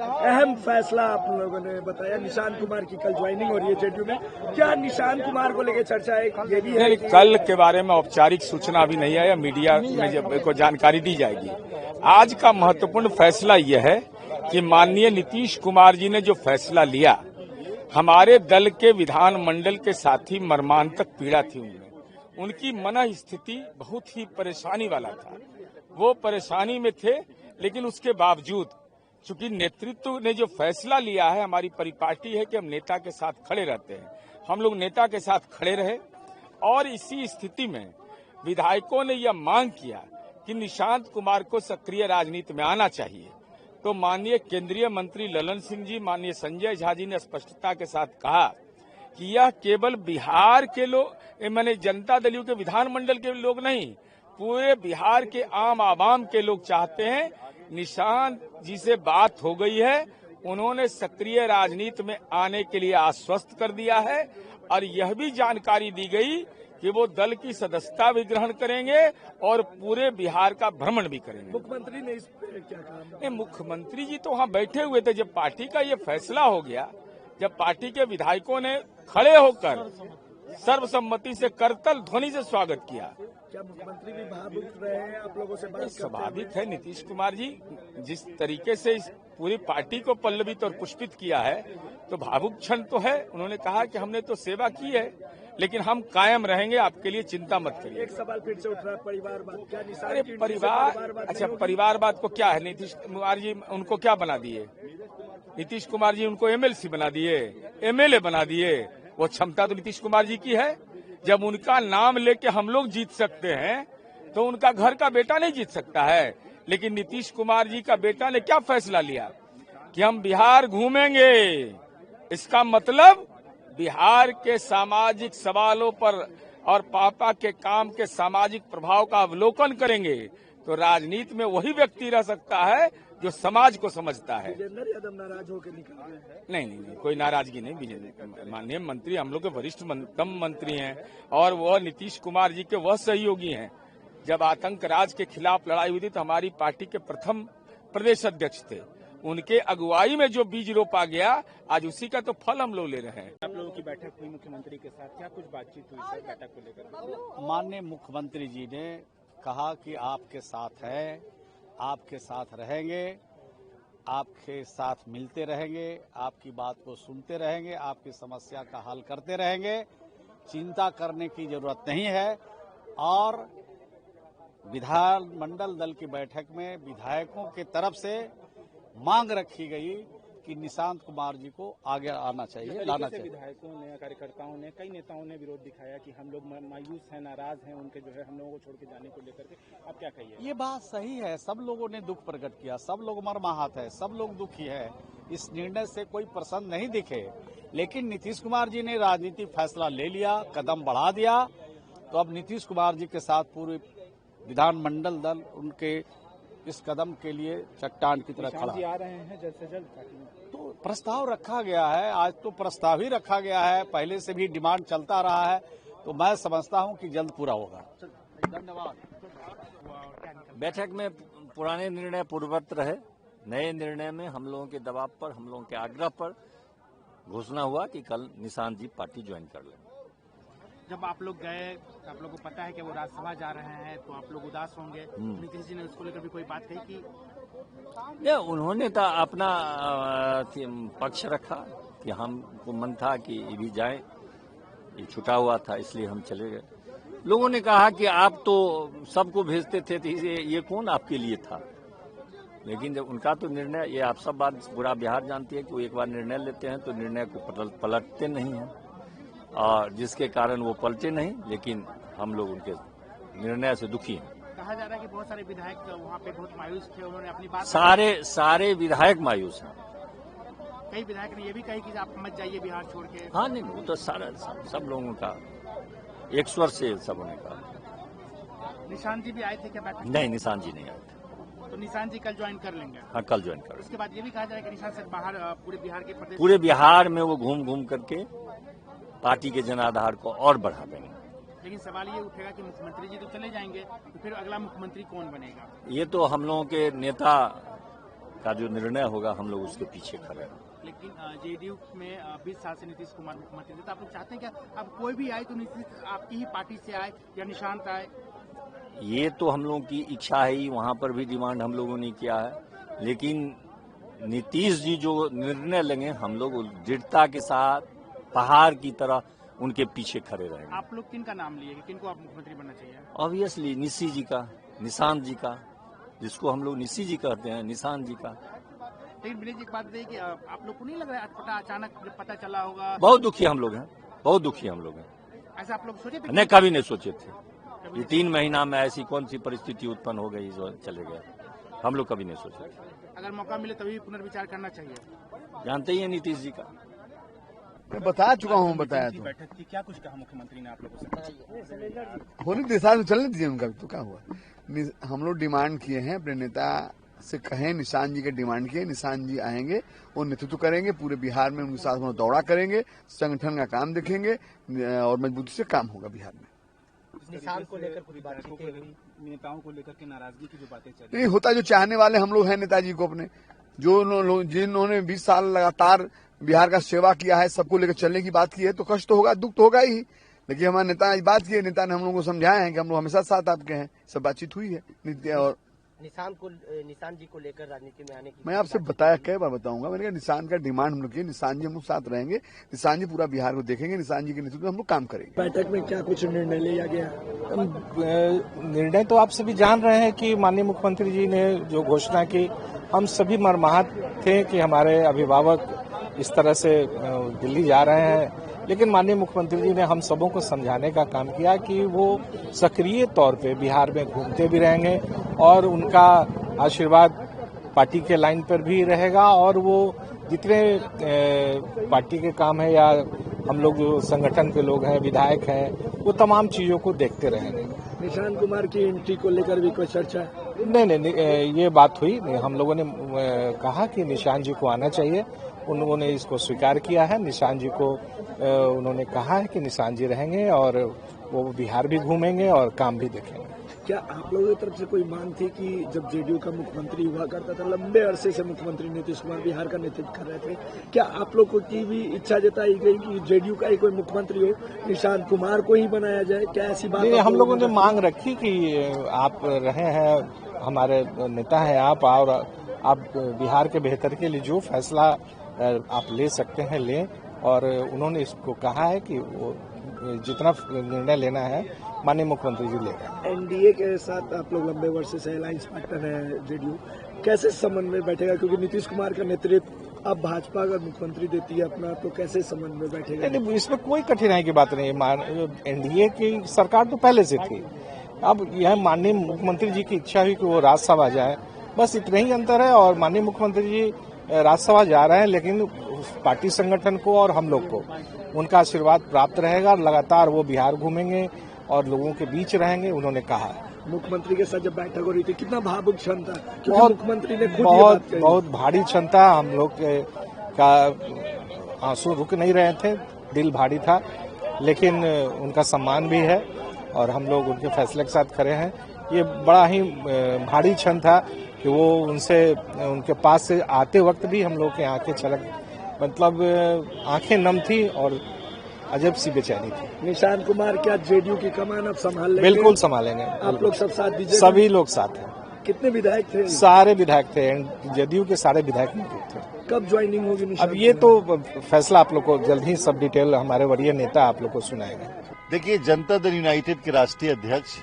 अहम फैसला आप लोगों ने बताया, निशांत कुमार की कल ज्वाइनिंग हो रही है जेडीयू में। क्या निशांत कुमार को लेकर चर्चा है? ये भी है कल के बारे में औपचारिक सूचना अभी नहीं आया, मीडिया में जब को जानकारी दी जाएगी। आज का महत्वपूर्ण फैसला यह है कि माननीय नीतीश कुमार जी ने जो फैसला लिया, हमारे दल के विधानमंडल के साथी मर्मांतक पीड़ा थी उनमें, उनकी मन स्थिति बहुत ही परेशानी वाला था, वो परेशानी में थे। लेकिन उसके बावजूद चूंकि नेतृत्व ने जो फैसला लिया है, हमारी परिपाटी है कि हम नेता के साथ खड़े रहते हैं, हम लोग नेता के साथ खड़े रहे। और इसी स्थिति में विधायकों ने यह मांग किया कि निशांत कुमार को सक्रिय राजनीति में आना चाहिए। तो माननीय केंद्रीय मंत्री ललन सिंह जी, माननीय संजय झा जी ने स्पष्टता के साथ कहा कि यह केवल बिहार के लोग, माने जनता दल के विधानमंडल के लोग नहीं, पूरे बिहार के आम आवाम के लोग चाहते हैं। निशांत जी से बात हो गई है, उन्होंने सक्रिय राजनीति में आने के लिए आश्वस्त कर दिया है और यह भी जानकारी दी गई कि वो दल की सदस्यता भी ग्रहण करेंगे और पूरे बिहार का भ्रमण भी करेंगे। मुख्यमंत्री ने इस पर क्या कहा? मुख्यमंत्री जी तो वहाँ बैठे हुए थे जब पार्टी का ये फैसला हो गया, जब पार्टी के विधायकों ने खड़े होकर सर्वसम्मति से करतल ध्वनि से स्वागत किया। क्या मुख्यमंत्री भी भावुक रहे हैं आप लोगों से बात करते हुए? स्वाभाविक है, नीतीश कुमार जी जिस तरीके से इस पूरी पार्टी को पल्लवित और पुष्पित किया है, तो भावुक क्षण तो है। उन्होंने कहा कि हमने तो सेवा की है, लेकिन हम कायम रहेंगे, आपके लिए चिंता मत करिए। एक सवाल फिर से उठ रहा है, परिवारवाद। क्या निशांत अरे परिवार, अच्छा परिवारवाद को क्या है? नीतीश कुमार जी उनको क्या बना दिए? नीतीश कुमार जी उनको एमएलसी बना दिए, एमएलए बना दिए। वो क्षमता तो नीतीश कुमार जी की है। जब उनका नाम लेके हम लोग जीत सकते हैं, तो उनका घर का बेटा नहीं जीत सकता है। लेकिन नीतीश कुमार जी का बेटा ने क्या फैसला लिया कि हम बिहार घूमेंगे। इसका मतलब बिहार के सामाजिक सवालों पर और पापा के काम के सामाजिक प्रभाव का अवलोकन करेंगे। तो राजनीति में वही व्यक्ति रह सकता है जो समाज को समझता है। विजेंद्र यादव नाराज होकर निकले? नहीं, कोई नाराजगी नहीं। विजेंद्र माननीय मंत्री, हम लोग के वरिष्ठ मंत्री हैं और वह नीतीश कुमार जी के वह सहयोगी हैं। जब आतंक राज के खिलाफ लड़ाई हुई थी तो हमारी पार्टी के प्रथम प्रदेश अध्यक्ष थे। उनके अगुवाई में जो बीज रोपा गया, आज उसी का तो फल हम लोग ले रहे हैं। आप लोगों की बैठक हुई मुख्यमंत्री के साथ, क्या कुछ बातचीत हुई सर बैठक को लेकर? माननीय मुख्यमंत्री जी ने कहा कि आपके साथ है, आपके साथ रहेंगे, आपके साथ मिलते रहेंगे, आपकी बात को सुनते रहेंगे, आपकी समस्या का हल करते रहेंगे, चिंता करने की जरूरत नहीं है। और विधानमंडल दल की बैठक में विधायकों की तरफ से मांग रखी गई कि निशांत कुमार जी को आगे आना चाहिए, लाना चाहिए। विधायकों ने, कार्यकर्ताओं ने, कई नेताओं ने विरोध दिखाया कि हम लोग मायूस हैं, नाराज हैं, उनके जो है हम लोगों को छोड़ के जाने को लेकर के। आप क्या कहिए? ये बात सही है, सब लोगों ने दुख प्रकट किया, सब लोग मर्माहत है, सब लोग दुखी है। इस निर्णय से कोई प्रसन्न नहीं दिखे, लेकिन नीतीश कुमार जी ने राजनीतिक फैसला ले लिया, कदम बढ़ा दिया। तो अब नीतीश कुमार जी के साथ पूरे विधानमंडल दल उनके इस कदम के लिए चट्टान की तरह खड़ा आ रहे हैं जल्द से जल्द पार्टी में। तो प्रस्ताव रखा गया है, आज तो प्रस्ताव ही रखा गया है, पहले से भी डिमांड चलता रहा है, तो मैं समझता हूं कि जल्द पूरा होगा। धन्यवाद। बैठक में पुराने निर्णय पूर्ववत रहे, नए निर्णय में हम लोगों के दबाव पर, हम लोगों के आग्रह पर घोषणा हुआ कि कल निशांत जी पार्टी ज्वाइन कर लें। जब आप लोग गए, आप लोगों को पता है कि वो राज्यसभा जा रहे हैं, तो आप लोग उदास होंगे। नीतीश जी ने उसको लेकर भी कोई बात कही कि नहीं, उन्होंने तो अपना पक्ष रखा कि हमको मन था कि ये भी जाए, ये छुटा हुआ था इसलिए हम चले गए। लोगों ने कहा कि आप तो सबको भेजते थे, तो ये कौन आपके लिए था? लेकिन जब उनका तो निर्णय, ये आप सब बात पूरा बिहार जानती है कि वो एक बार निर्णय लेते हैं तो निर्णय को पलटते नहीं हैं, और जिसके कारण वो पलटे नहीं। लेकिन हम लोग उनके निर्णय से दुखी हैं। कहा जा रहा है कि बहुत सारे विधायक वहाँ पे बहुत मायूस थे, उन्होंने अपनी बात, सारे विधायक मायूस हैं। कई विधायक ने ये भी कही कि आप मत जाइए बिहार छोड़ के। हाँ नहीं, वो तो सब लोगों का एक स्वर से सब ने कहा। निशांत जी भी आए थे क्या बैठक? नहीं, निशांत जी नहीं आए थे। तो निशांत जी कल ज्वाइन कर लेंगे? हाँ, कल ज्वाइन कर। उसके बाद ये भी कहा जा रहा है कि निशांत से बाहर पूरे बिहार में वो घूम करके पार्टी के जनाधार को और बढ़ा देंगे। लेकिन सवाल ये उठेगा कि मुख्यमंत्री जी तो चले जाएंगे, तो फिर अगला मुख्यमंत्री कौन बनेगा? ये तो हम लोगों के नेता का जो निर्णय होगा हम लोग उसके पीछे खड़े हैं। लेकिन जेडीयू में 20 साल से नीतीश कुमार मुख्यमंत्री थे, तो आप लोग चाहते हैं क्या अब कोई भी आए तो नीतीश आपकी ही पार्टी से आए या निशांत आए? ये तो हम लोगों की इच्छा है ही, वहां पर भी डिमांड हम लोगों ने किया है, लेकिन नीतीश जी जो निर्णय लेंगे हम लोग दृढ़ता के साथ पहाड़ की तरह उनके पीछे खड़े रहेंगे। आप लोग किन का नाम लिए, किन को आप मुख्यमंत्री बनना चाहिए? ऑब्वियसली निशी जी का, निशांत जी का, जिसको हम लोग निशी जी कहते हैं, निशांत जी का। लेकिन विनय जी एक बात बताइए कि आप लोग को नहीं लग रहा है अटपटा अचानक जब पता चला होगा? बहुत दुखी हम लोग हैं, बहुत दुखी हम लोग हैं। ऐसा आप लोग सोचे थे? नहीं, कभी नहीं सोचे थे। ये 3 महीना में ऐसी कौन सी परिस्थिति उत्पन्न हो गई जो चले गए, हम लोग कभी नहीं सोचे थे। अगर मौका मिले तभी पुनर्विचार करना चाहिए। जानते ही हैं नीतीश जी का। मैं बता चुका हूँ, बताया तो। बैठक थी, क्या कुछ कहा मुख्यमंत्री ने आप लोगों से? होने दिशा में चलने दीजिए उनका, तो क्या हुआ। हम लोग डिमांड किए हैं, अपने नेता से कहें, निशांत जी के डिमांड किए, निशांत जी आएंगे, वो नेतृत्व करेंगे, पूरे बिहार में उनके साथ हम दौड़ा करेंगे, संगठन का काम देखेंगे और मजबूती से काम होगा बिहार में। निशांत को लेकर कुछ बातचीतें हुई, नेताओं को लेकर के नाराजगी की जो बातें चल रही नहीं होता, जो चाहने वाले हम लोग हैं नेताजी को अपने, जो जिन्होंने 20 साल लगातार बिहार का सेवा किया है, सबको लेकर चलने की बात की है, तो कष्ट तो होगा, दुख तो होगा ही। लेकिन हमारे नेता ने बात की है, नेता ने हम लोगों को समझाया है कि हम लोग हमेशा साथ आपके हैं, सब बातचीत हुई है। और निशांत जी को लेकर राजनीति में आने की मैं आपसे बताया, कई बार बताऊंगा, मैंने कहा निशांत का डिमांड हम लोग किए, निशांत जी हम लोग साथ रहेंगे, निशांत जी पूरा बिहार को देखेंगे, निशांत जी के नेतृत्व में हम लोग काम करेंगे। बैठक में क्या कुछ निर्णय लिया गया? निर्णय तो आप सभी जान रहे हैं कि माननीय मुख्यमंत्री जी ने जो घोषणा की, हम सभी मर्माहत थे कि हमारे अभिभावक इस तरह से दिल्ली जा रहे हैं, लेकिन माननीय मुख्यमंत्री जी ने हम सबों को समझाने का काम किया कि वो सक्रिय तौर पे बिहार में घूमते भी रहेंगे और उनका आशीर्वाद पार्टी के लाइन पर भी रहेगा और वो जितने पार्टी के काम है या हम लोग जो संगठन के लोग हैं, विधायक हैं, वो तमाम चीजों को देखते रहेंगे। निशांत कुमार की एंट्री को लेकर भी कोई चर्चा? नहीं, ये बात हुई। हम लोगों ने कहा कि निशांत जी को आना चाहिए, उन्होंने इसको स्वीकार किया है। निशांत जी को उन्होंने कहा है कि निशांत जी रहेंगे और वो बिहार भी घूमेंगे और काम भी देखेंगे। क्या आप लोगों की तरफ से कोई मांग थी कि जब जेडीयू का मुख्यमंत्री हुआ करता था, लंबे अरसे से मुख्यमंत्री नीतीश कुमार बिहार का नेतृत्व कर रहे थे, क्या आप लोगों की भी इच्छा जताई गई कि जेडीयू का ही कोई मुख्यमंत्री हो, निशांत कुमार को ही बनाया जाए? क्या ऐसी बात? हम लोगों ने मांग रखी कि आप रहे हैं, हमारे नेता हैं आप, और आप बिहार के बेहतर के लिए जो फैसला आप ले सकते हैं लें, और उन्होंने इसको कहा है कि वो जितना निर्णय लेना है माननीय मुख्यमंत्री जी लेगा। एनडीए के साथ आप लोग लंबे वर्ष से अलायंस पार्टनर है जेडीयू, कैसे समन्वय बैठेगा? क्योंकि नीतीश कुमार का नेतृत्व अब भाजपा अगर मुख्यमंत्री देती है अपना, तो कैसे समन्वय बैठेगा? नहीं, इसमें कोई कठिनाई की बात नहीं है। एनडीए की सरकार तो पहले से थी, अब यह माननीय मुख्यमंत्री जी की इच्छा हुई कि वो राज्यसभा जाए, बस इतना ही अंतर है। और माननीय मुख्यमंत्री जी राज्यसभा जा रहे हैं, लेकिन पार्टी संगठन को और हम लोग को उनका आशीर्वाद प्राप्त रहेगा। लगातार वो बिहार घूमेंगे और लोगों के बीच रहेंगे, उन्होंने कहा है। मुख्यमंत्री के साथ जब बैठक हो रही थी, कितना भावुक क्षण था? मुख्यमंत्री ने खुद बहुत भारी क्षण था। हम लोग का आंसू रुक नहीं रहे थे, दिल भारी था, लेकिन उनका सम्मान भी है और हम लोग उनके फैसले के साथ खड़े हैं। ये बड़ा ही भारी क्षण था कि वो उनके पास से आते वक्त भी हम लोग के आंखें छलक, मतलब आंखें नम थी और अजब सी बेचैनी थी। निशांत कुमार क्या जेडीयू की कमान अब संभाल लेंगे? बिल्कुल संभालेंगे। आप लोग सब साथ दीजिए? सभी लोग साथ हैं। कितने विधायक थे? सारे विधायक थे, जेडीयू के सारे विधायक मौजूद थे। कब ज्वाइनिंग होगी? अब ये तो फैसला आप लोग को जल्द ही सब डिटेल हमारे वरीय नेता आप लोग को सुनाएंगे। देखिए, जनता दल यूनाइटेड के राष्ट्रीय अध्यक्ष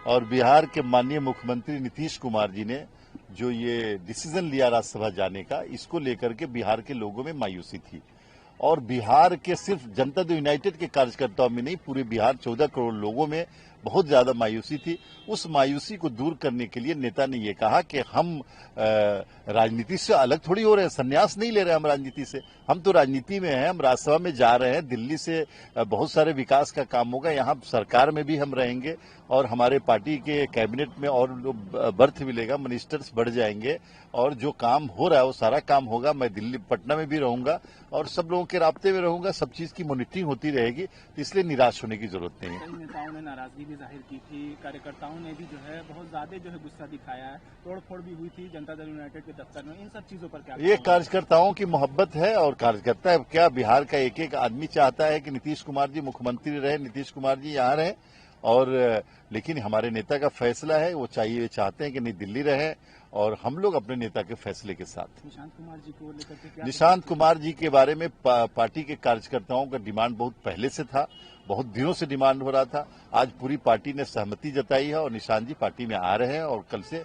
और बिहार के माननीय मुख्यमंत्री नीतीश कुमार जी ने जो ये डिसीजन लिया राज्यसभा जाने का, इसको लेकर के बिहार के लोगों में मायूसी थी। और बिहार के सिर्फ जनता दल यूनाइटेड के कार्यकर्ताओं में नहीं, पूरे बिहार 14 करोड़ लोगों में बहुत ज्यादा मायूसी थी। उस मायूसी को दूर करने के लिए नेता ने ये कहा कि हम राजनीति से अलग थोड़ी हो रहे हैं, संन्यास नहीं ले रहे हम राजनीति से, हम तो राजनीति में हैं, हम राज्यसभा में जा रहे हैं, दिल्ली से बहुत सारे विकास का काम होगा, यहाँ सरकार में भी हम रहेंगे और हमारे पार्टी के कैबिनेट में और बर्थ मिलेगा, मिनिस्टर्स बढ़ जाएंगे और जो काम हो रहा है वो सारा काम होगा। मैं दिल्ली पटना में भी रहूंगा और सब लोगों के राब्ते में रहूंगा, सब चीज की मॉनिटरिंग होती रहेगी, तो इसलिए निराश होने की जरूरत नहीं है। नेताओं ने नाराजगी भी जाहिर की थी, कार्यकर्ताओं ने भी जो है बहुत ज्यादा जो है गुस्सा दिखाया है, तोड़फोड़ भी हुई थी जनता दल यूनाइटेड के दफ्तर में, इन सब चीजों पर क्या ये कार्यकर्ताओं की मोहब्बत है और कार्यकर्ता क्या बिहार का एक एक आदमी चाहता है कि नीतीश कुमार जी मुख्यमंत्री रहे, नीतीश कुमार जी यहाँ रहे। और लेकिन हमारे नेता का फैसला है, वो चाहते हैं कि नहीं दिल्ली रहे और हम लोग अपने नेता के फैसले के साथ। निशांत कुमार जी को लेकर के क्या? निशांत कुमार जी के बारे में पार्टी के कार्यकर्ताओं का डिमांड बहुत पहले से था, बहुत दिनों से डिमांड हो रहा था। आज पूरी पार्टी ने सहमति जताई है और निशांत जी पार्टी में आ रहे हैं और कल से